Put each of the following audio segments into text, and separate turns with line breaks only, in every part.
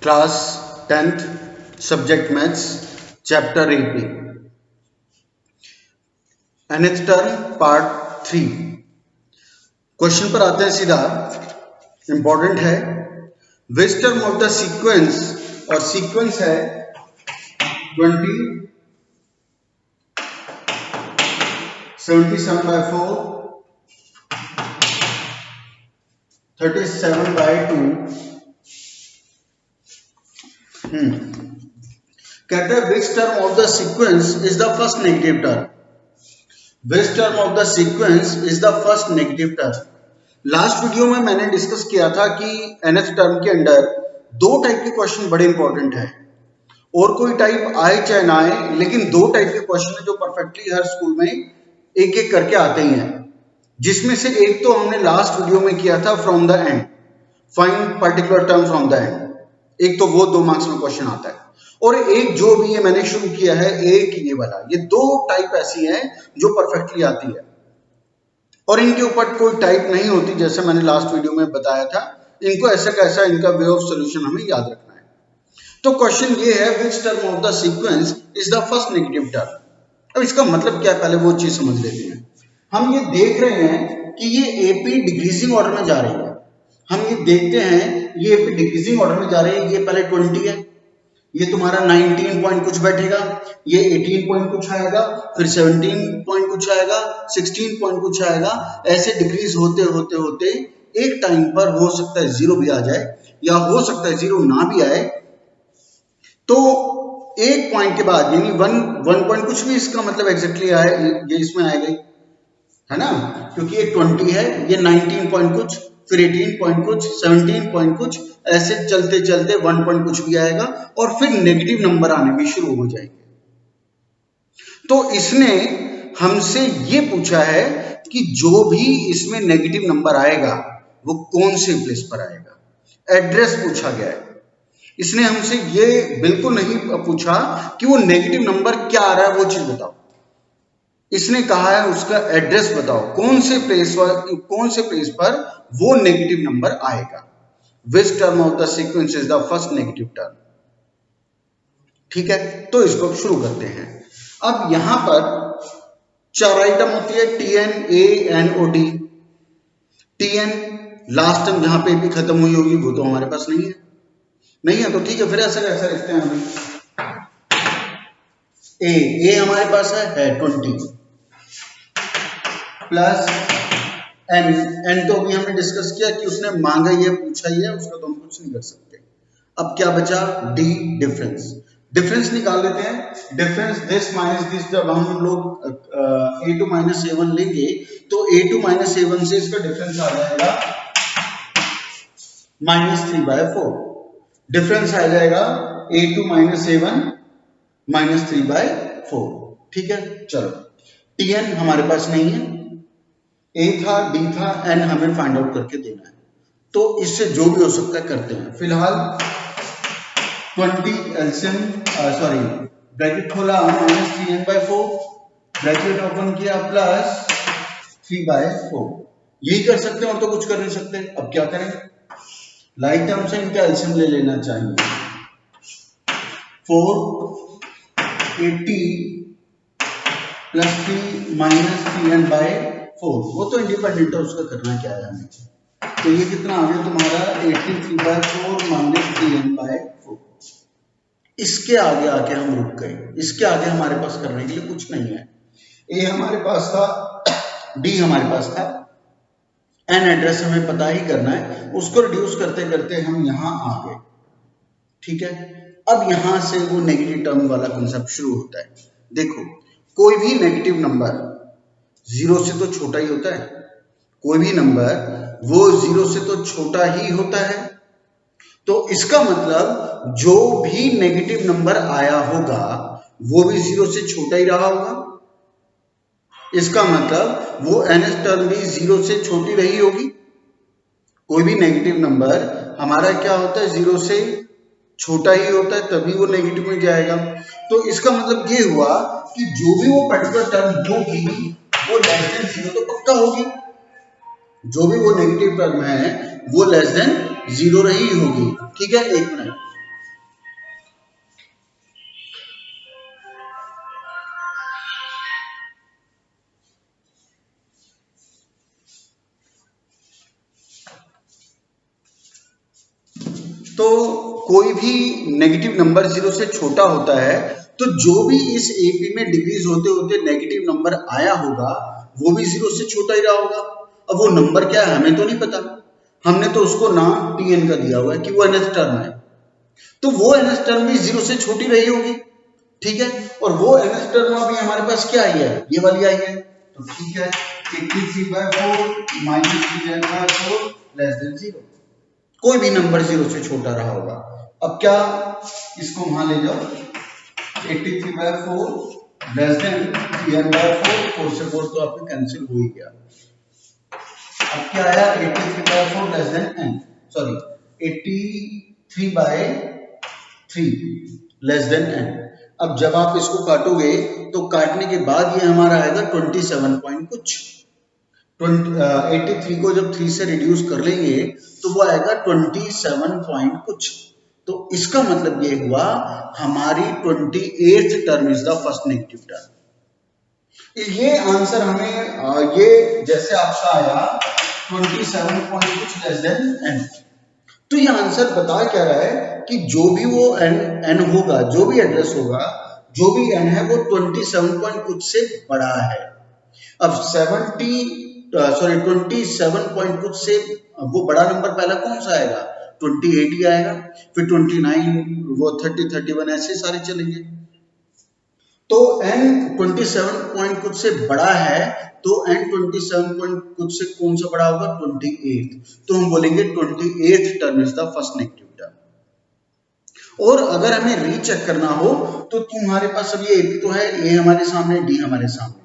Class 10th subject maths chapter 8 nth term part 3। Question पर आते हैं सीधा, इंपॉर्टेंट है। Which term of the sequence, और सीक्वेंस है 20, 77/4, 37/2। कहते हैं which term of the sequence is the first negative term. Which term of the sequence is the first negative term. Last video में मैंने डिस्कस किया था कि nth टर्म के अंदर दो टाइप के क्वेश्चन बड़े इंपॉर्टेंट है, और कोई टाइप आए चाहे ना आए, लेकिन दो टाइप के क्वेश्चन है जो परफेक्टली हर स्कूल में एक एक करके आते ही हैं। जिसमें से एक तो हमने लास्ट वीडियो में किया था from the end, find particular term from the end. एक तो वो 2 मार्क्स में क्वेश्चन आता है, और एक जो भी ये मैंने शुरू किया है एक ये वाला, ये दो टाइप ऐसी हैं जो परफेक्टली आती है, और इनके ऊपर कोई टाइप नहीं होती। जैसे मैंने लास्ट वीडियो में बताया था, इनको ऐसा कैसा इनका वे ऑफ सॉल्यूशन हमें याद रखना है। तो क्वेश्चन ये है which term of the sequence is the first negative term. अब इसका मतलब क्या है, पहले वो चीज समझ लेते हैं। हम ये देख रहे हैं कि ये एपी डिक्रीजिंग ऑर्डर में जा रही है। हम ये देखते हैं ये एपी डिक्रीजिंग ऑर्डर में जा रही है। ये पहले 20 है, ये तुम्हारा 19 पॉइंट कुछ बैठेगा, ये 18 पॉइंट कुछ आएगा, फिर 17 पॉइंट कुछ आएगा, 16 पॉइंट कुछ आएगा। ऐसे डिक्रीज होते होते होते एक टाइम पर हो सकता है 0 भी आ जाए, या हो सकता है 0 ना भी आए। तो एक पॉइंट के बाद यानी वन पॉइंट कुछ भी, इसका मतलब एग्जैक्टली आए ये इसमें आएगा, है ना, क्योंकि ये 20 है, ये 19 पॉइंट कुछ, फिर 18 पॉइंट कुछ, 17 पॉइंट कुछ, ऐसे चलते चलते 1 पॉइंट कुछ भी आएगा, और फिर नेगेटिव नंबर आने भी शुरू हो जाएंगे। तो इसने हमसे ये पूछा है कि जो भी इसमें नेगेटिव नंबर आएगा वो कौन से प्लेस पर आएगा। एड्रेस पूछा गया है। इसने हमसे ये बिल्कुल नहीं पूछा कि वो नेगेटिव नंबर क्या आ रहा है, वो चीज बताओ। इसने कहा है उसका एड्रेस बताओ, कौन से प्लेस पर वो नेगेटिव नंबर आएगा। Which term of the sequence is the first negative term. ठीक है, तो इसको शुरू करते हैं। अब यहां पर 4 आइटम होती है, TN, A, N, O, D। TN last term जहां पे भी खत्म हुई होगी वो तो हमारे पास नहीं है, तो ठीक है, फिर ऐसा कैसा लिखते हैं हम। A हमारे पास है 20 प्लस N तो अभी हमने डिस्कस किया कि उसने मांगा ही है, पूछा ही है, उसका तो हम कुछ नहीं कर सकते। अब क्या बचा, D, डिफरेंस निकाल लेते हैं। डिफरेंस दिस माइनस दिस, जब हम लोग A2 माइनस A1 लेंगे तो A2 माइनस A1 से इसका डिफरेंस आ जाएगा -3/4। डिफरेंस आ जाएगा A2 माइनस A1 -3/4। ठीक है, चलो TN हमारे पास नहीं है, A था, D था, N हमें फाइंड आउट करके देना है। तो इससे जो भी हो सकता है करते हैं। फिलहाल 20 एलसीएम, सॉरी ब्रैकेट खोला, -3n/4, ब्रैकेट ओपन किया, प्लस 3/4। यही कर सकते हैं, और तो कुछ कर नहीं सकते। अब क्या करें, लाइक टर्म से इनका एलसीएम ले लेना चाहिए। 480 प्लस 3 -3n/4, वो तो इंडिपेंडेंट है, उसका करना क्या है हमें। तो ये कितना आ गया तुम्हारा 83/4 -3n/4। इसके आगे आके हम रुक गए, इसके आगे हमारे पास करने के लिए कुछ नहीं है। A हमारे पास था, D हमारे पास था, N एड्रेस हमें पता ही करना है, उसको रिड्यूस करते करते हम यहां आ गए। ठीक है, अब यहां से वो नेगेटिव टर्म वाला कॉन्सेप्ट शुरू होता है। देखो, कोई भी नेगेटिव नंबर 0 से तो छोटा ही होता है, कोई भी नंबर वो 0 से तो छोटा ही होता है। तो इसका मतलब जो भी नेगेटिव नंबर आया होगा वो भी 0 से छोटा ही रहा होगा। इसका मतलब वो nth टर्म भी 0 से छोटी रही होगी। कोई भी नेगेटिव नंबर हमारा क्या होता है, 0 से छोटा ही होता है, तभी वो नेगेटिव में जाएगा। तो इसका मतलब ये हुआ कि जो भी वो पर्टिकुलर टर्म होगी वो लेस देन 0 तो पक्का होगी। जो भी वो नेगेटिव टर्म है वो लेस देन 0 रही होगी। ठीक है, एक मिनट, तो कोई भी नेगेटिव नंबर 0 से छोटा होता है, तो जो भी इस एपी में डिक्रीज होते होते नेगेटिव नंबर आया होगा वो भी 0 से छोटा ही रहा होगा। अब वो नंबर क्या है हमें तो नहीं पता, हमने तो उसको नाम टीएन का दिया हुआ है कि वो nth टर्म है, तो वो nth टर्म भी 0 से छोटी रही होगी, ठीक है। और वो nth टर्म अभी हमारे पास क्या आई है, ये वाली आई है, तो ठीक है 83/4 माइनस 3/4 लेस देन 0, कोई भी नंबर 0 से छोटा रहा होगा। अब क्या इसको वहां ले जाओ, 83/4 लेस देन 3/4, 4 से 4 तो आपके कैंसिल हो ही गया। अब क्या आया 83/4 less than n, sorry 83/3 less than n। अब जब आप इसको काटोगे तो काटने के बाद ये हमारा आएगा 27 पॉइंट कुछ, 83 को जब 3 से रिड्यूस कर लेंगे तो वो आएगा 27 पॉइंट कुछ। तो इसका मतलब ये हुआ हमारी 28th term is the first negative term. ये आंसर हमें ये जैसे आपका आया 27 पॉइंट कुछ लेस देन n, तो ये आंसर बता क्या रहा है कि जो भी वो n होगा, जो भी एड्रेस होगा, जो भी n है वो 27 पॉइंट कुछ से बड़ा है। अब 27 पॉइंट कुछ से वो बड़ा नंबर पहला कौन सा आएगा, 28 ही आएगा, फिर 29, वो 30, 31 ऐसे सारे चलेंगे। तो n 27 पॉइंट कुछ से बड़ा है, तो n 27 पॉइंट कुछ से कौन सा बड़ा होगा, 28, तो हम बोलेंगे 28th term is the first negative term. और अगर हमें रीचेक करना हो तो तुम्हारे पास अब ये AP तो है, A हमारे सामने, D हमारे सामने,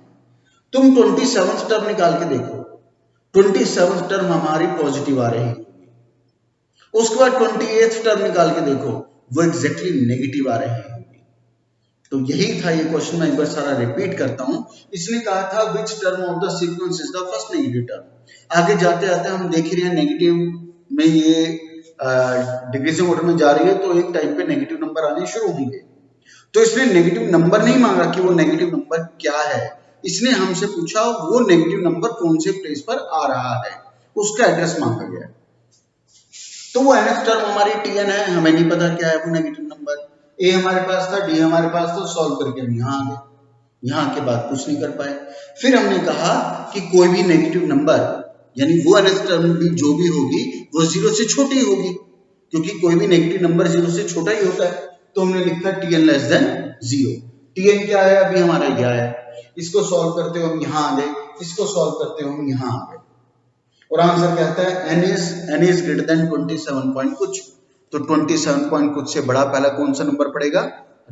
तुम 27th टर्म निकाल के देखो, 27th टर्म हमारी पॉजिटिव आ रही होगी, उसके बाद 28th टर्म निकाल के देखो वो एग्जैक्टली नेगेटिव आ रही होगी। तो यही था ये क्वेश्चन, मैं एक बार सारा रिपीट करता हूं। इसने कहा था which term of the sequence is the first negative term. आगे जाते आते हम देख ही रहे हैं नेगेटिव में ये डिक्रीजिंग ऑर्डर में जा रही है, तो एक टाइम पे नेगेटिव नंबर आने शुरू होंगे। तो इसने नेगेटिव नंबर नहीं मांगा कि वो नेगेटिव नंबर क्या है, इसने हमसे पूछा वो नेगेटिव नंबर कौन से प्लेस पर आ रहा है, उसका एड्रेस मांगा गया। तो वो nth टर्म हमारी tn है, हमें नहीं पता क्या है वो नेगेटिव नंबर। a हमारे पास था, d हमारे पास था, सॉल्व करके हम यहाँ आ गए, यहाँ के बाद कुछ नहीं कर पाए। फिर हमने कहा कि कोई भी नेगेटिव नंबर यानी वो nth टर्म भी जो भी होगी वो 0 से छोटी होगी, क्योंकि कोई भी नेगेटिव नंबर 0 से छोटा ही होता है। तो हमने लिखा tn लेस देन 0। tn क्या है, अभी हमारा यह है, इसको सॉल्व करते हुए हम यहाँ आ गए, इसको सॉल्व करते हुए हम यहाँ आ गए, और आंसर कहता है n is greater than 27 point कुछ। तो 27 पॉइंट कुछ से बड़ा पहला कौन सा नंबर पड़ेगा,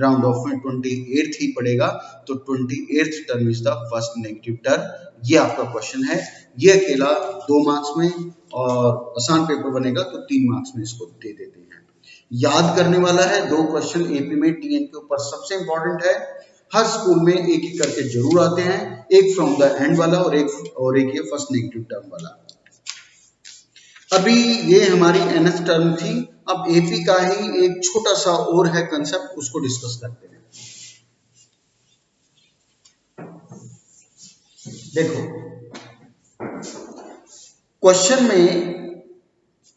राउंड ऑफ में 28th ही पड़ेगा। तो 28th term is the first negative term. ये आपका क्वेश्चन है, ये अकेला 2 मार्क्स में, और आसान पेपर बनेगा तो 3 मार्क्स में इसको दे देते हैं। याद करने वाला है, 2 क्वेश्चन एपी में टीएन के ऊपर सबसे इंपॉर्टेंट है, हर स्कूल में एक एक करके जरूर आते हैं, एक फ्रॉम द एंड वाला और एक ये फर्स्ट नेगेटिव टर्म वाला। अभी ये हमारी nth टर्म थी, अब एपी का ही एक छोटा सा और है कंसेप्ट, उसको डिस्कस करते हैं। देखो क्वेश्चन में,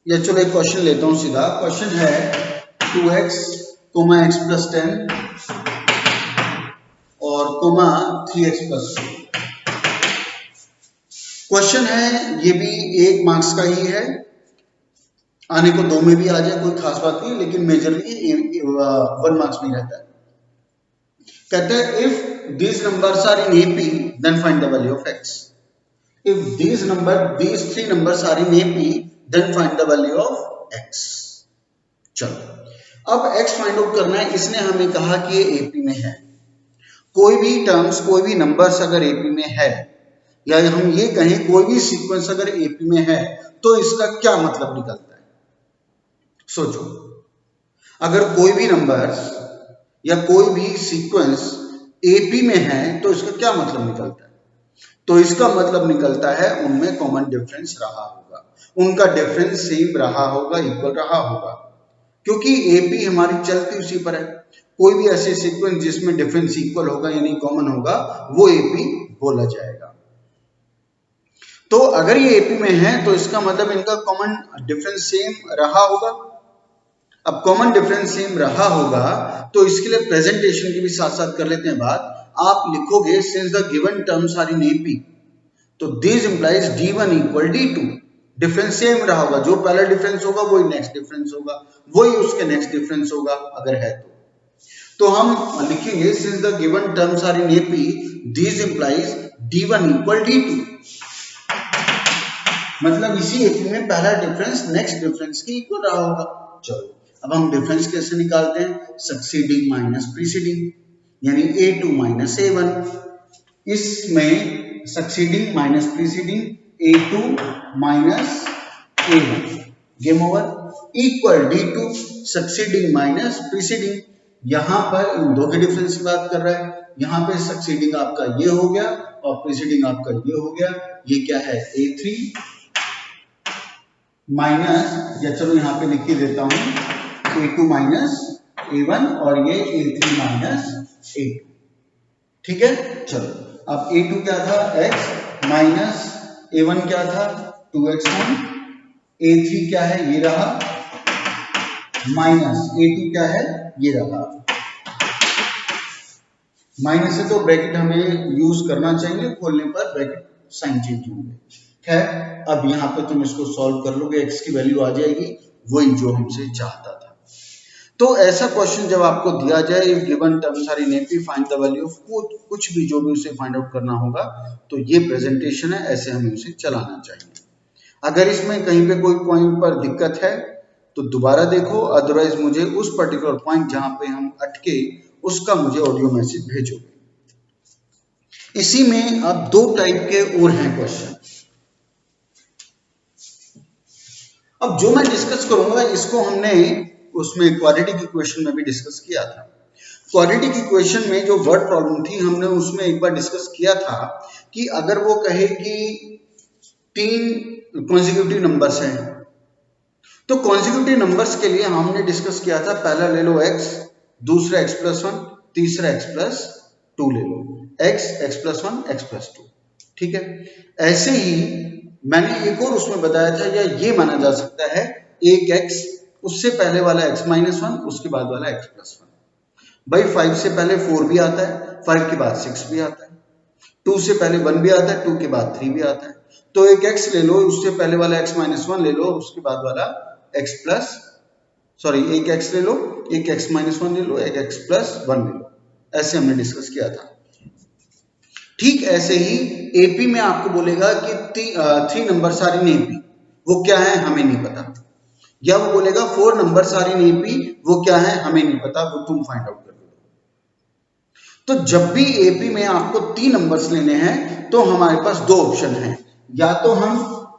या चलो एक क्वेश्चन लेता हूं सीधा। क्वेश्चन है 2x, x प्लस 10 और 3x प्लस 2। क्वेश्चन है, ये भी 1 मार्क्स का ही है, आने को 2 में भी आ जाए कोई खास बात नहीं, लेकिन मेजरली 1 मार्क्स में रहता है। कहते हैं if these numbers are in AP then find the value of x. If these 3 numbers are in AP then find the value of x. चलो अब x फाइंड आउट करना है। इसने हमें कहा कि ये AP में है, कोई भी टर्म्स, कोई भी नंबर्स अगर AP में है, या हम ये कहें कोई भी सीक्वेंस अगर AP में है, तो इसका क्या मतलब निकलता है। सोचो, अगर कोई भी नंबर्स या कोई भी सीक्वेंस AP में है तो इसका क्या मतलब निकलता है। तो इसका मतलब निकलता है उनमें कॉमन डिफरेंस रहा होगा, उनका डिफरेंस सेम रहा होगा, इक्वल रहा होगा, क्योंकि AP हमारी चलती उसी पर है। कोई भी ऐसे सीक्वेंस जिसमें डिफरेंस इक्वल होगा यानी कॉमन होगा, वो AP बोला जाएगा। तो अगर ये AP में है तो इसका मतलब इनका कॉमन डिफरेंस सेम रहा होगा। अब कॉमन डिफरेंस सेम रहा होगा तो इसके लिए प्रेजेंटेशन की भी साथ साथ कर लेते हैं बात। आप लिखोगे since the given terms are in AP, तो this implies D1 equal D2। Difference same रहा होगा, जो पहला डिफरेंस होगा वही नेक्स्ट डिफरेंस होगा, वही उसके नेक्स्ट डिफरेंस होगा अगर है तो हम लिखेंगे since the given terms are in AP this implies D1 equal D2। मतलब इसी एपी में पहला डिफरेंस नेक्स्ट डिफरेंस के इक्वल रहा होगा। चलो अब हम डिफरेंस कैसे निकालते हैं, सक्सीडिंग माइनस प्रीसीडिंग, यानी A2 माइनस A1। इसमें succeeding minus preceding, A2 minus A1, game over, equal D2 succeeding minus preceding. यहां पर इन दो के डिफरेंस की बात कर रहा है, यहां पे सक्सीडिंग आपका ये हो गया और प्रीसीडिंग आपका ये हो गया। ये क्या है, A3 माइनस, या चलो यहाँ पे लिख के देता हूं A2 माइनस A1 और ये A3 माइनस A2। ठीक है, चलो अब A2 क्या था x माइनस A1 क्या था 2x1, A3 क्या है ये रहा, माइनस A2 क्या है ये रहा। माइनस से तो ब्रैकेट हमें यूज करना चाहिए, खोलने पर ब्रैकेट साइन चेंज होंगे। खैर अब यहाँ पे तुम इसको सॉल्व कर लोगे, x की वैल्यू आ जाएगी वही जो हमसे चाहता था। तो ऐसा क्वेश्चन जब आपको दिया जाए, if given terms are in AP find the value of कुछ भी जो भी उसे फाइंड आउट करना होगा, तो ये प्रेजेंटेशन है, ऐसे हमें उसे चलाना चाहिए। अगर इसमें कहीं पे कोई पॉइंट पर दिक्कत है तो दोबारा देखो, अदरवाइज मुझे उस पर्टिकुलर पॉइंट जहां पे हम अटके उसका मुझे ऑडियो मैसेज भेजोगे। इसी में अब दो टाइप के और हैं क्वेश्चन। अब जो मैं डिस्कस करूंगा इसको हमने उसमें क्वाड्रेटिक इक्वेशन में भी डिस्कस किया था। क्वाड्रेटिक इक्वेशन में जो वर्ड प्रॉब्लम थी हमने उसमें एक बार डिस्कस किया था कि अगर वो कहे कि 3 कॉन्जिक्यूटिव नंबर्स हैं, तो कॉन्जिक्यूटिव नंबर्स के लिए हमने डिस्कस किया था, पहला ले लो x, दूसरा x+1, तीसरा x+2 ले लो, x+1 x+2। ठीक है, ऐसे ही मैंने एक और उसमें बताया था, या ये माना जा सकता है एक x, उससे पहले वाला x-1, उसके बाद वाला x+1। भाई 5 से पहले 4 भी आता है, 5 के बाद 6 भी आता है, 2 से पहले 1 भी आता है, 2 के बाद 3 भी आता है। तो एक x ले लो, उससे पहले वाला x-1 ले लो, उसके बाद वाला एक x ले लो, एक x-1 ले लो, एक x+1 ले लो। ऐसे हमने डिस्कस किया था। ठीक ऐसे ही एपी में आपको बोलेगा कि 3 नंबर्स आर इन एपी, वो क्या है हमें नहीं पता, या वो बोलेगा 4 नंबर्स आर इन एपी, वो क्या है हमें नहीं पता, वो तुम फाइंड आउट कर लो। तो जब भी एपी में आपको 3 नंबर्स लेने हैं तो हमारे पास दो ऑप्शन हैं, या तो हम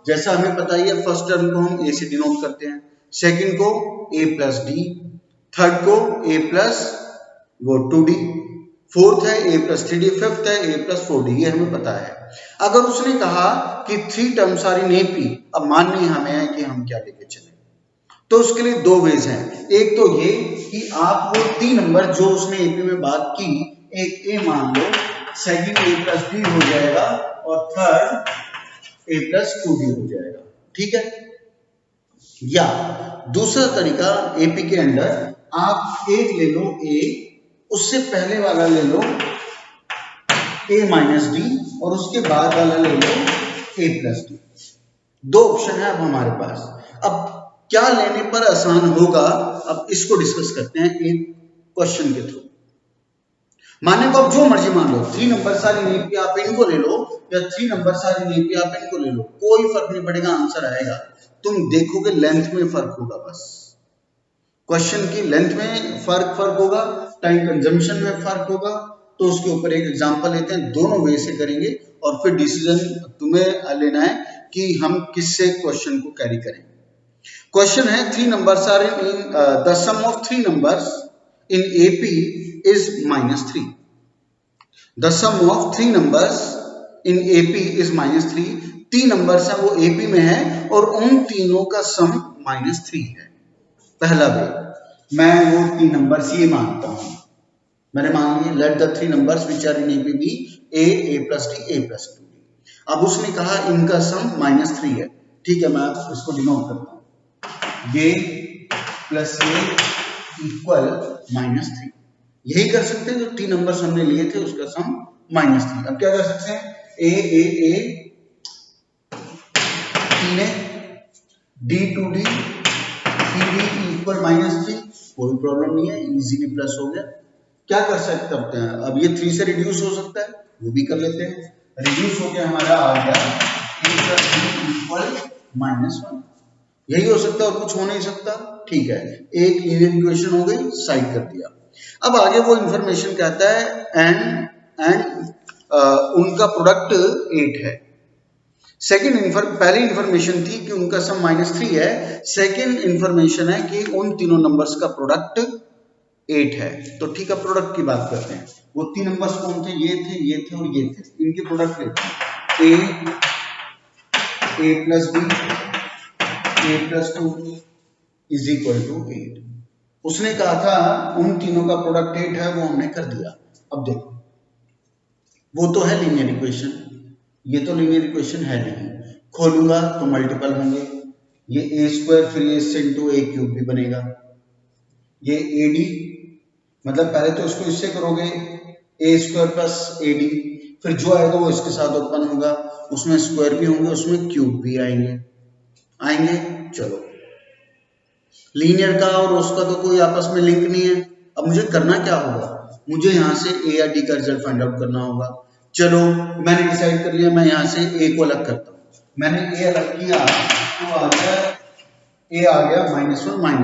जैसा हमें पता ही है फर्स्ट टर्म को हम ए से डिनोट करते हैं, सेकंड को a+d, थर्ड को a+2d, फोर्थ है a+3d, फिफ्थ है a+4d, ये हमें पता है। अगर उसने कहा कि 3 टर्म्स आर इन एपी, अब माननी हमें है कि हम क्या लेके चले, तो उसके लिए दो वेज हैं। एक तो ये कि आप वो 3 नंबर जो उसने एपी में बात की, एक a मान लो, सेकंड a+d हो जाएगा और थर्ड a+2d हो जाएगा। ठीक है, या दूसरा तरीका एपी के अंदर आप एक ले लो a, उससे पहले वाला ले लो a-d और उसके बाद वाला ले लो a+d। दो ऑप्शन है अब हमारे पास। अब क्या लेने पर आसान होगा, अब इसको डिस्कस करते हैं एक क्वेश्चन के थ्रू। माने को आप जो मर्जी मान लो, 3 नंबर सारी एपी आप इनको ले लो या 3 नंबर सारी एपी आप इनको ले लो, कोई फर्क नहीं पड़ेगा, आंसर आएगा। तुम देखोगे लेंथ में फर्क होगा, बस क्वेश्चन की लेंथ में फर्क होगा, टाइम कंजम्पशन में फर्क होगा। तो उसके ऊपर एक एग्जांपल लेते हैं, दोनों वे से करेंगे और फिर डिसीजन तुम्हें लेना है कि हम किससे क्वेश्चन को कैरी करें। क्वेश्चन है 3 numbers are in the sum of 3 numbers in AP is -3. The sum of 3 numbers in AP is -3. 3 numbers हैं वो AP में है और उन तीनों का सम -3 है। पहला वे, मैं वो 3 नंबर्स ये मानता हूं, मैंने मान लिया let the 3 numbers which are in AP be a+d a+2d। अब उसने कहा इनका सम -3 है। ठीक है, मैं इसको डिनोट करता हूं, ये प्लस ए इक्वल -3। यही कर सकते हैं जो 3 नंबर्स हमने लिए थे उसका सम -3। अब क्या कर सकते हैं, ए 3a d 2d 3d equal -3, कोई प्रॉब्लम नहीं है, इजीली प्लस हो गया। क्या कर सकते हैं, अब ये 3 से रिड्यूस हो सकता है, वो भी कर लेते हैं। रिड्यूस हो गया हमारा आ गया a + b इक्वल -1। यही हो सकता है और कुछ हो नहीं सकता, ठीक है। एक लीनियर इक्वेशन हो गई, साइड कर दिया। अब आगे वो इंफॉर्मेशन कहता है एंड उनका प्रोडक्ट 8 है। पहली इंफॉर्मेशन थी कि उनका सम -3 है। सेकंड इंफॉर्मेशन है कि उन तीनों नंबर्स का प्रोडक्ट 8 है। तो ठीक है, प्रोडक्ट की बात करते हैं। वो 3 नंबर्स कौन थे, ये थे और ये थे। इनके प्रोडक्ट लेते हैं, a + b a + 2 is equal to 8। उसने कहा था उन तीनों का प्रोडक्ट 8 है, वो हमने कर दिया। अब देखो, वो तो है लीनियर इक्वेशन, ये तो लीनियर इक्वेशन है नहीं। खोलूंगा तो मल्टीपल होंगे, ये a² फिर ये इससे इंटू a³ भी बनेगा। ये ad, मतलब पहले तो इसको इससे करोगे a² + ad, फिर जो आएगा वो इसके साथ उत्पन्न होगा, उसमें स्क्वायर भी होंगे, उसमें क्यूब भी आएंगे। चलो, लीनियर का और उसका तो कोई आपस में लिंक नहीं है। अब मुझे करना क्या होगा, मुझे यहाँ से a या d का रिजल्ट फाइंड आउट करना होगा। चलो, मैंने डिसाइड कर लिया, मैं यहाँ से a को अलग करता हूँ। मैंने a अलग किया तो आ गया -1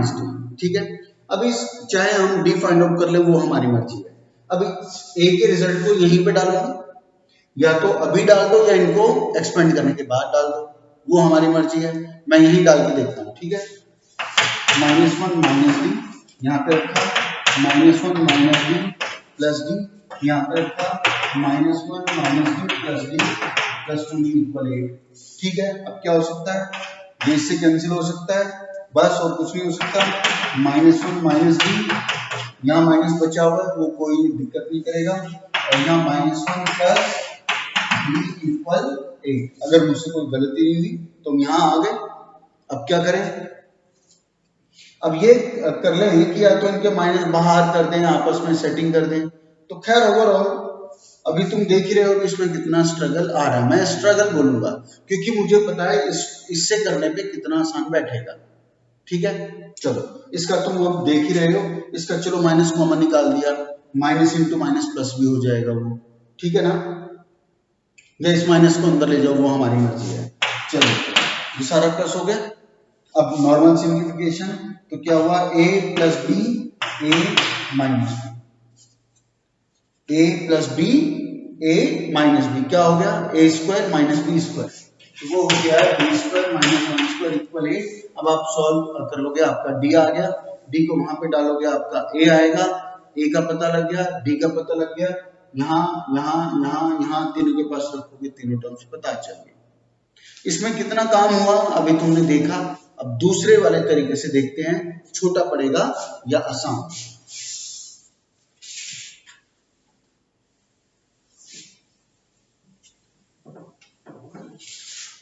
-2, ठीक है। अब इस चाहे हम d फाइंड आउट कर ले, वो हमारी मर्जी है। अब a के रिजल्ट को यहीं पे डालूंगा, या तो अभी डाल दो या इनको एक्सपेंड करने के बाद डाल दो, वो हमारी मर्जी है। मैं यहीं डाल के देखता हूँ, ठीक है। -1 -d यहाँ पे रखा, -1 -d प्लस d यहाँ पे रखा, -1 -d plus d plus 2d equal 8, ठीक है। अब क्या हो सकता है, ये इससे कैंसिल हो सकता है, बस और कुछ नहीं हो सकता। -1 -d, यहाँ माइनस बचा हुआ है, वो कोई दिक्कत नहीं करेगा, और यहाँ -1 प्लस d इक्वल 8। अगर मुझसे कोई गलती नहीं हुई तो हम यहाँ आ गए। अब क्या करें, अब ये कर लें कि या तो इनके माइनस बाहर कर दें, आपस में सेटिंग कर दें। तो खैर ओवरऑल अभी तुम देख ही रहे हो कि इसमें कितना स्ट्रगल आ रहा है। मैं स्ट्रगल बोलूंगा क्योंकि मुझे पता है इससे करने पे कितना आसान बैठेगा, ठीक है। चलो, इसका तुम अब देख ही रहे हो, इसका चलो माइनस कॉमन निकाल दिया, माइनस इंटू माइनस प्लस भी हो जाएगा वो, ठीक है ना। या इस माइनस को अंदर ले जाओ, वो हमारी मर्जी है। चलो, ये सारा प्लस हो गया। अब नॉर्मल सिंप्लीफिकेशन, तो क्या हुआ, a + b a + b a - b क्या हो गया, a² - b², तो वो हो गया b² - 1² इक्वल 8। अब आप सॉल्व कर लोगे, आपका d आ गया, d को वहां पे डालोगे, आपका a आएगा, a का पता लग गया, d का पता लग गया, यहाँ तीनों के पास रखोगे, तीनों टर्म्स पता चल गए। इसमें कितना काम हुआ अभी तुमने देखा। अब दूसरे वाले तरीके से देखते हैं, छोटा पड़ेगा या आसान।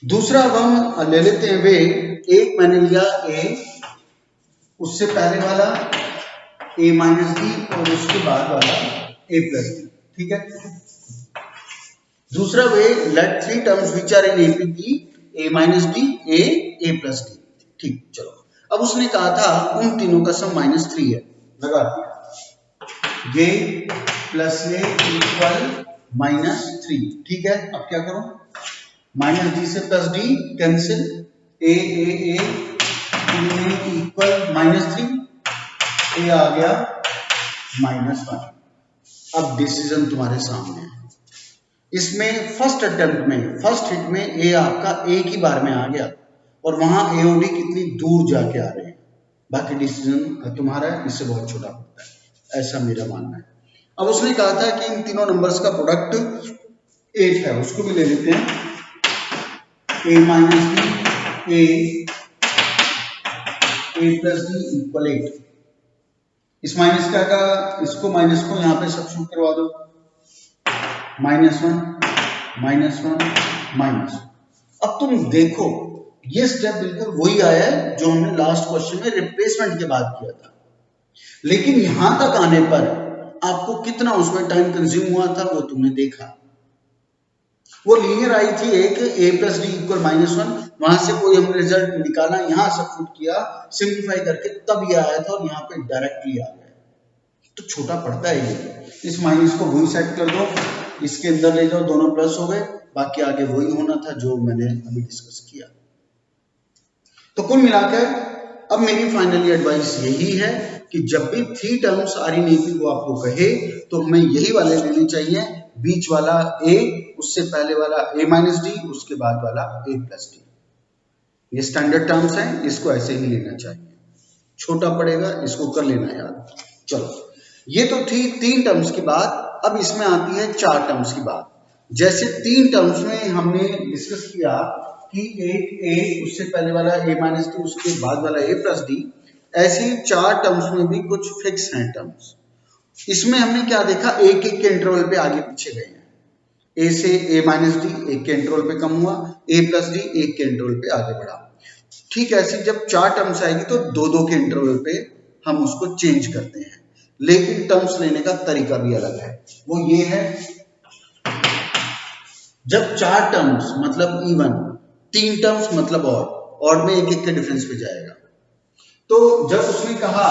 दूसरा अब हम ले लेते हैं वे, एक मैंने लिया a, उससे पहले वाला a - d और उसके बाद वाला a + d, ठीक है। दूसरा way, let 3 terms which are in APP a - d a + d, ठीक। चलो, अब उसने कहा था उन तीनों का सम -3 है, लगा दिया, ये प्लस a इक्वल -3, ठीक है। अब क्या करो, -d से plus d cancel, a equal -3, a आ गया -1। अब डिसीजन तुम्हारे सामने है। इसमें फर्स्ट अटेम्प्ट में, फर्स्ट हिट में a आपका एक ही बार में आ गया, और वहां a और d कितनी दूर जाके आ रहे हैं। बाकी डिसीजन तुम्हारा है, इससे बहुत छोटा पड़ता है, ऐसा मेरा मानना है। अब उसने कहा था कि इन तीनों नंबर्स का प्रोडक्ट 8 है, उसको भी ले लेते हैं, a - d a + d equal 8। इस माइनस का इसको माइनस को यहाँ पे सब्स्टिट्यूट करवा दो, -1 -1 -। अब तुम देखो ये स्टेप बिल्कुल वही आया है जो हमने लास्ट क्वेश्चन में रिप्लेसमेंट के बाद किया था, लेकिन यहां तक आने पर आपको कितना उसमें टाइम कंज्यूम हुआ था वो तुमने देखा। वो लीनियर आई थी एक a प्लस डी इक्वल -1, वहां से कोई हमने रिजल्ट निकाला, यहाँ सबकुट किया, सिंप्लीफाई करके तब ये आया था और यहाँ पे डायरेक्टली आ गया। तो छोटा पड़ता है ये। इस माइनस को वही सेट कर दो, इसके अंदर ले जाओ, दोनों प्लस हो गए, बाकी आगे वही होना था जो मैंने अभी डिस्कस किया। तो कुल मिलाकर अब मेरी फाइनली एडवाइस यही है कि जब भी 3 टर्म्स आर इन एपी को आपको कहे तो हमें यही वाले लेने चाहिए, बीच वाला a, उससे पहले वाला a माइनस डी, उसके बाद वाला a प्लस डी। ये स्टैंडर्ड टर्म्स हैं, इसको ऐसे ही लेना चाहिए, छोटा पड़ेगा, इसको कर लेना याद। चलो, ये तो थी 3 टर्म्स की बात। अब इसमें आती है 4 टर्म्स की बात। जैसे 3 टर्म्स में हमने डिस्कस किया कि एक a, उससे पहले वाला a माइनस डी, उसके बाद वाला a प्लस डी, ऐसे ही 4 टर्म्स में भी कुछ फिक्स हैं टर्म्स। इसमें हमने क्या देखा, एक एक के इंटरवल पे आगे पीछे गए हैं। a से a माइनस डी एक के इंटरवल पे कम हुआ, a प्लस डी एक के इंटरवल पे आगे बढ़ा। ठीक ऐसी जब 4 टर्म्स आएगी तो 2-2 के इंटरवल पे हम उसको चेंज करते हैं, लेकिन टर्म्स लेने का तरीका भी अलग है। वो ये है, जब 4 टर्म्स मतलब इवन, 3 टर्म्स मतलब ऑड में एक एक के डिफरेंस पे जाएगा। तो जब उसने कहा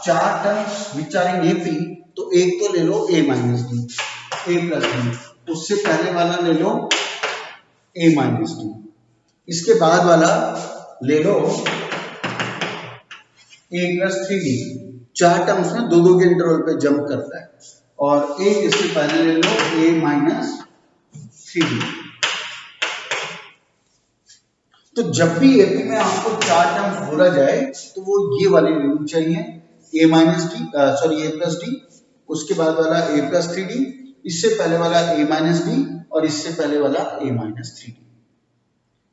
4 terms which are in AP, तो एक तो ले लो a minus D, a plus d, उससे पहले वाला ले लो a माइनस डी, इसके बाद वाला ले लो a प्लस 3d। 4 टर्म्स में 2-2 के इंटरवल पे जंप करता है, और एक इससे पहले ले लो a माइनस 3d। तो जब भी एपी में आपको 4 टर्म्स बोला जाए तो वो ये वाली लेनी चाहिए, a minus D, sorry a plus D, उसके बाद वाला a प्लस 3d, इससे पहले वाला a माइनस डी, और इससे पहले वाला a माइनस 3d।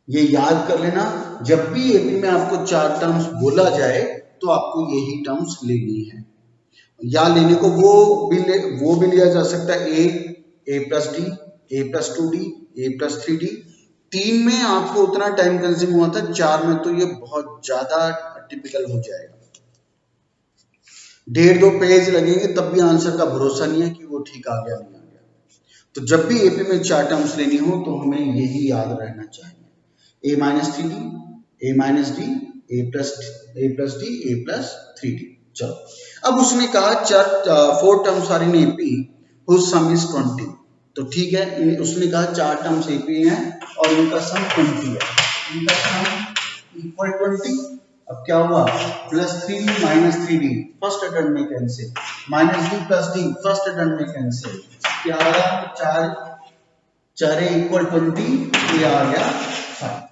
ये याद कर लेना, जब भी एपी में आपको 4 टर्म्स बोला जाए तो आपको यही टर्म्स लेनी है। या लेने को वो भी लिया जा सकता है, a plus d, a plus 2d, a plus 3d। 3 में आपको उतना टाइम कंज्यूम हुआ था, 4 में तो ये बहुत ज्यादा टिपिकल हो जाएगा, 1.5-2 पेज लगेंगे, तब भी आंसर का भरोसा नहीं है कि वो ठीक आ गया नहीं आ गया। तो जब भी एपी में 4 टर्म्स लेनी हो तो हमें यही याद रहना चाहिए, a minus 3d, a minus D, a plus d, a plus 3d। चलो, अब उसने कहा 4 terms are in AP whose sum is 20। तो ठीक है, उसने कहा 4 टर्म्स एपी हैं और इनका सम 20 है, इनका सम इक्वल 20। अब क्या हुआ, plus 3 minus 3d first attempt में cancel, minus D plus D first attempt में कैंसिल, क्या आ गया, 4 इक्वल 20, ये आ गया 5।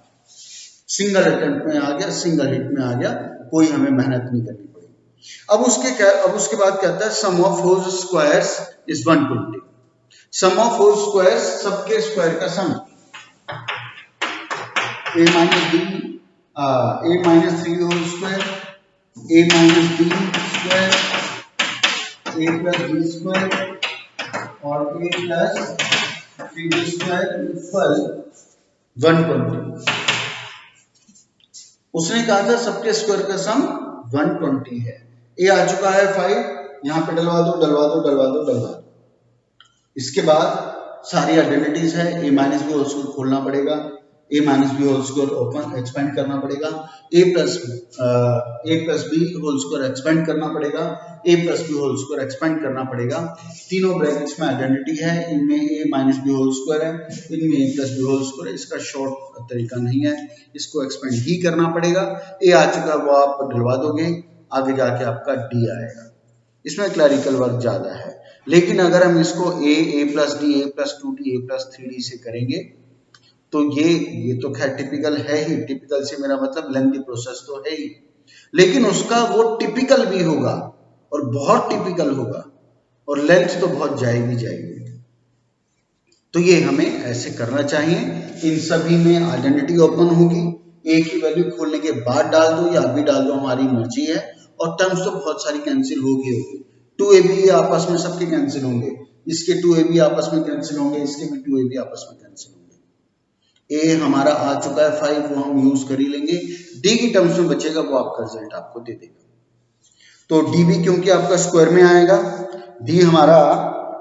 सिंगल अटेम्प्ट में आ गया, सिंगल हिट में आ गया, कोई हमें मेहनत नहीं करनी पड़ी। अब उसके बाद कहता है sum of whole squares is 120। Sum of whole squares, सबके स्क्वायर का sum, a minus D, a minus 3 whole square, a minus D square, a plus D square और a plus 3d square equal 120। उसने कहा था सबके square का सम 120 है। a आ चुका है 5, यहां पे डलवा दो डलवा दो डलवा दो डलवा दो। इसके बाद सारी आइडेंटिटीज है, a minus b whole square खोलना पड़ेगा, a minus b whole square open expand करना पड़ेगा, a plus b whole square expand करना पड़ेगा, a plus b whole square expand करना पड़ेगा। तीनों ब्रैकेट्स में आइडेंटिटी है, इनमें a minus b whole square है, इनमें a plus b whole square है। इसका शॉर्ट तरीका नहीं है, इसको एक्सपेंड ही करना पड़ेगा। a आ चुका है, वो आप डलवा दोगे, आगे जाके आपका d आएगा। इसमें क्लैरिकल वर्क ज्यादा है, लेकिन अगर हम इसको a plus d, a plus 2d, a plus 3d से करेंगे तो ये तो खैर टिपिकल है ही। टिपिकल से मेरा मतलब लेंथी प्रोसेस तो है ही, लेकिन उसका वो टिपिकल भी होगा और बहुत टिपिकल होगा, और लेंथ तो बहुत जाएगी जाएगी। तो ये हमें ऐसे करना चाहिए। इन सभी में आइडेंटिटी ओपन होगी, a की वैल्यू खोलने के बाद डाल दो या अभी डाल दो, हमारी मर्जी है। और टर्म्स तो बहुत सारी कैंसिल होगी 2ab आपस में सबके कैंसिल होंगे, इसके 2ab आपस में कैंसिल होंगे, इसके भी 2ab आपस में कैंसिल होंगे। ए हमारा आ चुका है 5, वो हम यूज कर ही लेंगे। डी की टर्म्स में बचेगा वो आपका रिजल्ट आपको दे देगा। तो डी भी क्योंकि आपका स्क्वायर में आएगा, डी हमारा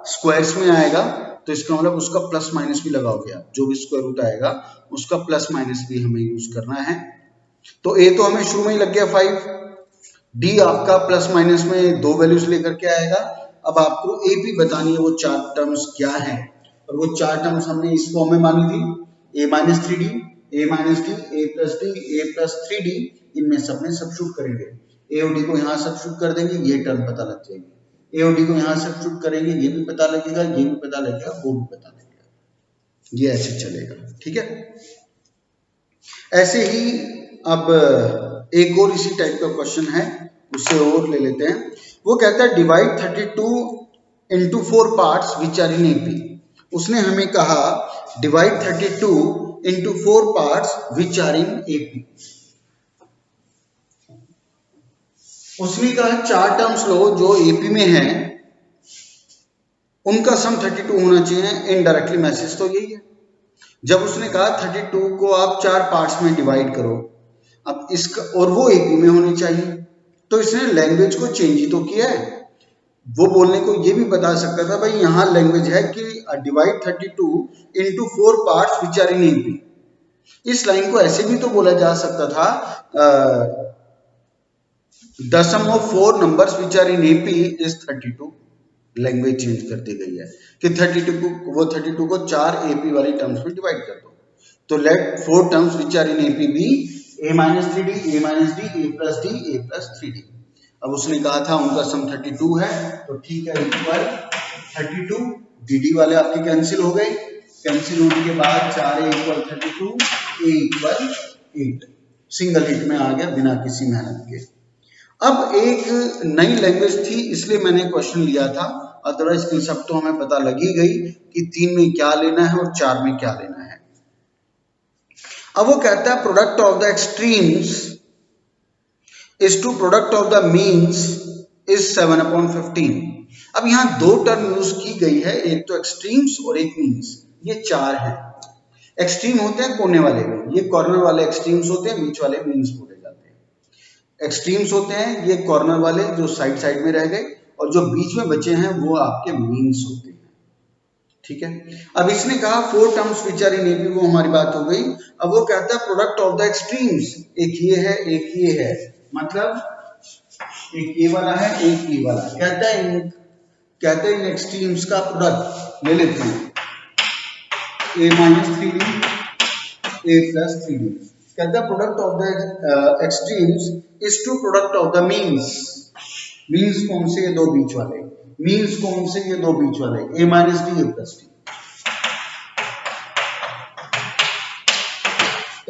स्क्वायर्स में आएगा, तो इसका मतलब उसका प्लस माइनस भी लगाओगे आप, जो भी स्क्वायर रूट आएगा उसका प्लस माइनस भी हमें यूज करना है। तो ए तो हमें शुरू में ही लग गया 5, डी आपका प्लस माइनस में 2 वैल्यूज लेकर के आएगा। अब आपको ए पी बतानी है वो 4 टर्म्स क्या है, और वो 4 टर्म्स हमने इस फॉर्म में मानी थी, a minus 3d, a minus D, a plus d, a plus 3d, इनमें सब में सब्स्टिट्यूट करेंगे। a और d को यहाँ सब्स्टिट्यूट कर देंगे, ये टर्म पता लग जाएगी। a और d को यहाँ सब्स्टिट्यूट करेंगे, ये भी पता लगेगा, ये भी पता लगेगा, वो भी पता लगेगा। ये ऐसे चलेगा, ठीक है। ऐसे ही अब एक और इसी टाइप का क्वेश्चन है, उससे और ले लेते हैं। वो कहता है divide 32 into 4 parts which are in AP। उसने हमें कहा divide 32 into 4 parts which are in AP। उसने कहा 4 टर्म्स लो जो AP में है, उनका सम 32 होना चाहिए। इनडायरेक्टली मैसेज तो यही है। जब उसने कहा 32 को आप 4 पार्ट्स में डिवाइड करो, अब इसका और वो AP में होनी चाहिए, तो इसने लैंग्वेज को चेंज ही तो किया है। वो बोलने को ये भी बता सकता था भाई यहाँ लैंग्वेज है कि divide 32 into 4 parts which are in AP। इस लाइन को ऐसे भी तो बोला जा सकता था, the sum of 4 numbers which are in AP is 32। Language change कर दी गई है कि 32 को 4 AP वाली टर्म्स में डिवाइड कर दो। तो let 4 terms which are in AP be a minus 3d, a minus d, a plus d, a plus 3d। अब उसने कहा था उनका सम 32 है, तो ठीक है, इक्वल 32, dd वाले आपके कैंसिल हो गए, कैंसिल होने के बाद 4a equal 32, a equal 8, single hit में आ गया बिना किसी मेहनत के। अब एक नई लैंग्वेज थी इसलिए मैंने क्वेश्चन लिया था, अदरवाइज कंसेप्ट तो हमें पता लग ही गई कि 3 में क्या लेना है और 4 में क्या लेना है। अब वो कहता है product of the extremes is to product of the means is 7/15। अब यहाँ 2 टर्म यूज की गई है, एक तो एक्सट्रीम्स और एक मीन्स, ये 4 है। एक्सट्रीम होते हैं कोने वाले, ये कॉर्नर वाले एक्सट्रीम्स होते हैं, बीच वाले मीन्स बोले जाते हैं। एक्सट्रीम्स होते हैं ये कॉर्नर वाले जो साइड साइड में रह गए, और जो बीच में बचे हैं वो आपके मीन्स होते हैं, ठीक है। अब इसने कहा 4 terms which are in AP, वो हमारी बात हो गई। अब वो कहता है प्रोडक्ट ऑफ द एक्सट्रीम्स, एक ये है एक ये है, मतलब एक ये वाला है एक ये वाला। कहते हैं इन एक्सट्रीम्स का प्रोडक्ट ले लेते हैं, a minus 3d, a plus 3d। कहता है product of the extremes is to product of the means. Means कौन से? ये 2 बीच वाले। मीन्स कौन से? ये 2 बीच वाले, a minus D, a plus D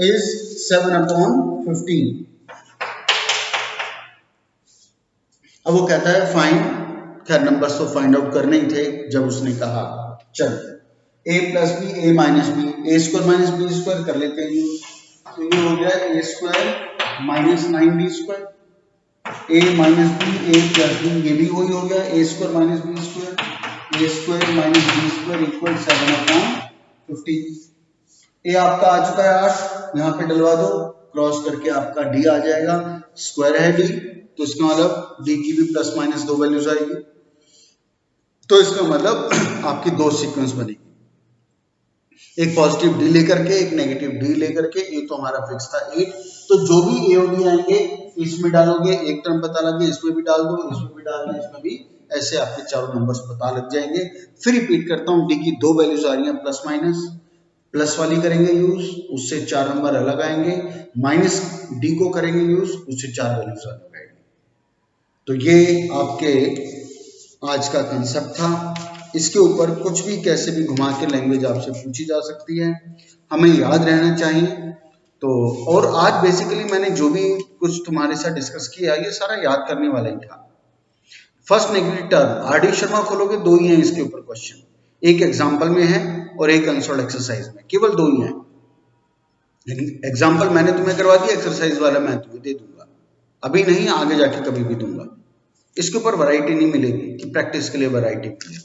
is 7/15। अब वो कहता है फाइंड, खैर नंबर्स तो फाइंड आउट करने ही थे जब उसने कहा चल a plus b, a minus b, a square minus b square कर लेते हैं। तो ये हो गया a square minus 9b square, a minus b, a plus b, ये भी वही हो गया a square minus b square, a square minus b square equal 7/15। a आपका आ चुका है 8, यहाँ पे डलवा दो, क्रॉस करके आपका d आ जाएगा, स्क्वायर है d, तो इसका मतलब d की भी प्लस माइनस 2 वैल्यूज आएगी। तो इसका मतलब आपकी 2 सीक्वेंस बनेगी, एक पॉजिटिव d लेकर के एक नेगेटिव d लेकर के। ये तो हमारा फिक्स था 8, तो जो भी a और d आएंगे इसमें डालोगे, एक टर्म पता लग गया, इसमें भी डाल दो, इसमें भी डाल दो, इसमें भी, ऐसे आपके चारों नंबर्स पता लग जाएंगे। फिर रिपीट करता हूँ, d की 2 वैल्यूज आ रही हैं प्लस माइनस, प्लस वाली करेंगे यूज, उससे 4 नंबर अलग आएंगे, माइनस d को करेंगे यूज, उससे 4 वैल्यूज अलग आएंगे। तो ये आपके आज का कंसेप्ट था। इसके ऊपर कुछ भी कैसे भी घुमा के लैंग्वेज आपसे पूछी जा सकती है, हमें याद रहना चाहिए। तो और आज बेसिकली मैंने जो भी कुछ तुम्हारे साथ डिस्कस किया ये सारा याद करने वाला ही था। First negative term R D Sharma खोलोगे 2 ही हैं इसके ऊपर क्वेश्चन, एक एग्जाम्पल में है और एक अनसॉल्व्ड एक्सरसाइज में, केवल 2 ही हैं। एग्जाम्पल मैंने तुम्हें करवा दिया, एक्सरसाइज वाला मैं तुम्हें दे दूंगा, अभी नहीं आगे जाके कभी भी दूंगा। इसके ऊपर वैरायटी नहीं मिलेगी कि प्रैक्टिस के लिए वैरायटी मिले।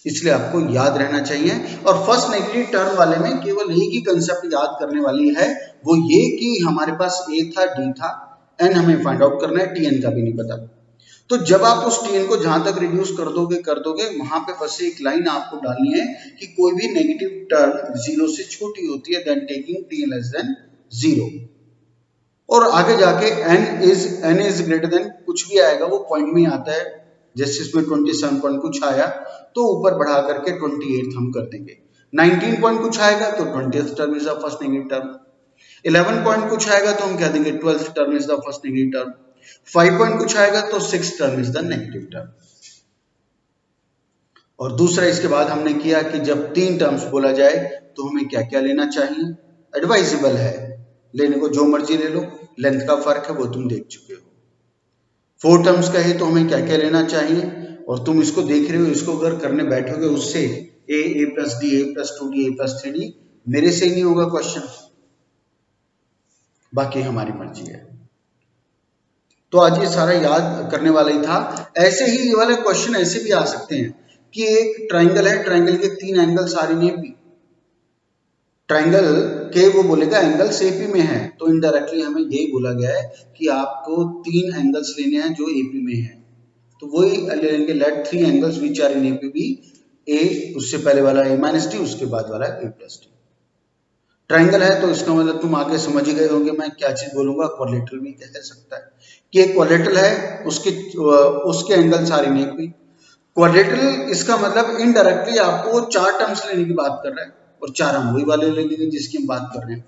इसलिए आपको याद रहना चाहिए। और फर्स्ट नेगेटिव टर्म वाले में केवल एक ही कंसेप्ट याद करने वाली है, वो ये कि हमारे पास ए था, डी था, एन हमें फाइंड आउट करना है, टी एन का भी नहीं पता। तो जब आप उस टी एन को जहां तक रिड्यूस कर दोगे वहां पे बस एक लाइन आपको डालनी है कि कोई भी नेगेटिव टर्म 0 से छोटी होती है then taking t n less than 0। और आगे जाके एन इज ग्रेटर देन कुछ भी आएगा वो पॉइंट में आता है, जैसे इसमें 27 पॉइंट कुछ आया तो ऊपर बढ़ा करके 28 हम कर देंगे। 19 पॉइंट कुछ आएगा तो 20th term is the first negative term. 11 point कुछ आएगा तो हम कह देंगे 12th term is the first negative term. 5 point कुछ आएगा तो 6th term is the negative term. और दूसरा इसके बाद हमने किया कि जब 3 टर्म्स बोला जाए तो हमें क्या क्या लेना चाहिए। एडवाइजेबल है लेने को, जो मर्जी ले लो, लेंथ का फर्क है वो तुम देख चुके हो। 4 टर्म्स कहे तो हमें क्या क्या लेना चाहिए, और तुम इसको देख रहे हो, इसको अगर करने बैठोगे उससे ए प्लस डी, ए प्लस 2डी, ए प्लस 3डी, मेरे से ही नहीं होगा क्वेश्चन, बाकी हमारी मर्जी है। तो आज ये सारा याद करने वाला ही था। ऐसे ही ये वाले क्वेश्चन ऐसे भी आ सकते हैं कि एक ट्राइंगल है, ट्राइंगल के 3 एंगल सारे ने भी, ट्राइंगल के वो बोलेगा एंगल्स एपी में है, तो इनडायरेक्टली हमें यही बोला गया है कि आपको 3 एंगल्स लेने हैं जो एपी में है। तो वही लेंगे, let 3 angles which are in AP B, A उससे पहले वाला ए माइनस टी, उसके बाद वाला ए प्लस टी। ट्राइंगल है तो इसका मतलब तुम आगे समझ ही गए होंगे मैं क्या चीज बोलूंगा। क्वाड्रिलेटरल भी कह सकता है कि एक क्वाड्रिलेटरल है, उसके एंगल सारे इन एपी। क्वाड्रिलेटरल इसका मतलब इनडायरेक्टली आपको 4 टर्म्स लेने की बात कर रहा है, और 4 हम वही वाले ले लेंगे जिसकी हम बात कर रहे हैं।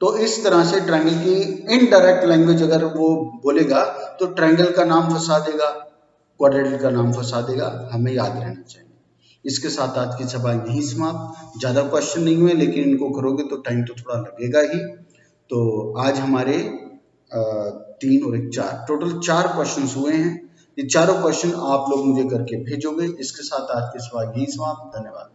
तो इस तरह से ट्रायंगल की इनडायरेक्ट लैंग्वेज अगर वो बोलेगा तो ट्रायंगल का नाम फंसा देगा, क्वाड्रेटिक का नाम फंसा देगा, हमें याद रहना चाहिए। इसके साथ आज की सभा यहीं समाप्त। ज़्यादा क्वेश्चन नहीं हुए, लेकिन इनको करोगे तो टाइम तो थोड़ा लगेगा ही। तो आज हमारे 3 और 1 4 टोटल 4 क्वेश्चन हुए हैं। ये चारों क्वेश्चन आप लोग मुझे करके भेजोगे। इसके साथ आज की सभा यहीं समाप्त। धन्यवाद।